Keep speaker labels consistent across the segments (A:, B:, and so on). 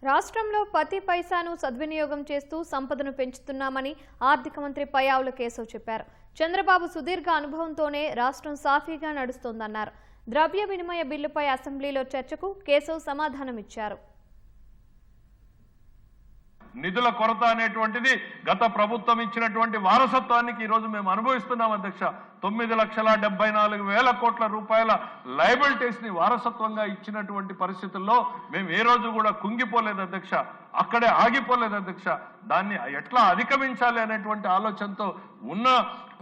A: రాష్ట్రంలో ప్రతి పైసాను సద్వినియోగం చేస్తూ సంపదను పెంచుతున్నామని ఆర్థిక మంత్రి పయ్యావుల కేశవ్ చెప్పారు. చంద్రబాబు సుదీర్ఘ అనుభవంతోనే రాష్ట్రం సాఫీగా నడుస్తోందన్నారు. ద్రవ్య వినిమయ బిల్లుపై అసెంబ్లీలో చర్చకు కేశవ్ సమాధానమిచ్చారు.
B: నిధుల కొరత అనేటువంటిది గత ప్రభుత్వం ఇచ్చినటువంటి వారసత్వానికి ఈ రోజు మేము అనుభవిస్తున్నాం అధ్యక్ష. 9,74,000 కోట్ల రూపాయల లయబిలిటీస్ ని వారసత్వంగా ఇచ్చినటువంటి పరిస్థితుల్లో మేము ఏ రోజు కూడా కుంగిపోలేదు అధ్యక్ష, అక్కడే ఆగిపోలేదు అధ్యక్ష. దాన్ని ఎట్లా అధిగమించాలి అనేటువంటి ఆలోచనతో ఉన్న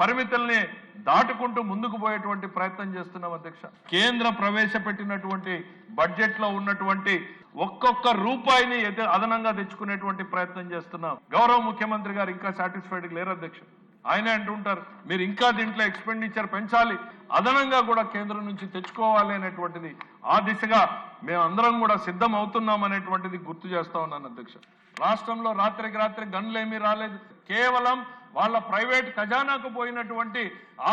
B: పరిమితుల్ని దాటుకుంటూ ముందుకు పోయేటువంటి ప్రయత్నం చేస్తున్నాం అధ్యక్ష. కేంద్ర ప్రవేశపెట్టినటువంటి బడ్జెట్ లో ఉన్నటువంటి ఒక్కొక్క రూపాయిని అదనంగా తెచ్చుకునేటువంటి ప్రయత్నం చేస్తున్నాం. గౌరవ ముఖ్యమంత్రి గారు ఇంకా సాటిస్ఫైడ్ లేరు అధ్యక్ష. ఆయనే అంటుంటారు మీరు ఇంకా దీంట్లో ఎక్స్పెండిచర్ పెంచాలి, అదనంగా కూడా కేంద్రం నుంచి తెచ్చుకోవాలి అనేటువంటిది. ఆ దిశగా మేము అందరం కూడా సిద్ధం అవుతున్నాం అనేటువంటిది గుర్తు చేస్తా ఉన్నాను అధ్యక్ష. రాష్ట్రంలో రాత్రికి రాత్రి గన్లు ఏమీ రాలేదు. కేవలం వాళ్ళ ప్రైవేట్ ఖజానాకు పోయినటువంటి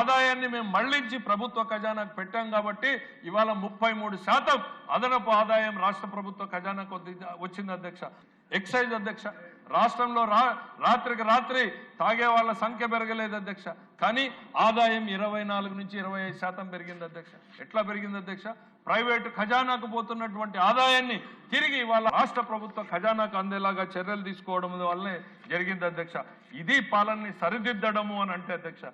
B: ఆదాయాన్ని మేము మళ్లించి ప్రభుత్వ ఖజానాకు పెట్టాం కాబట్టి ఇవాళ 33% అదనపు ఆదాయం రాష్ట్ర ప్రభుత్వ ఖజానాకు వచ్చింది అధ్యక్ష. ఎక్సైజ్ అధ్యక్ష, రాష్ట్రంలో రాత్రికి రాత్రి తాగే వాళ్ళ సంఖ్య పెరగలేదు అధ్యక్ష, కానీ ఆదాయం 24 నుంచి 25% పెరిగింది అధ్యక్ష. ఎట్లా పెరిగింది అధ్యక్ష? ప్రైవేటు ఖజానాకు పోతున్నటువంటి ఆదాయాన్ని తిరిగి వాళ్ళ రాష్ట్ర ప్రభుత్వ ఖజానాకు అందేలాగా చర్యలు తీసుకోవడం వల్లనే జరిగింది అధ్యక్ష. ఇది పాలనని సరిదిద్దడము అని అంటే అధ్యక్ష.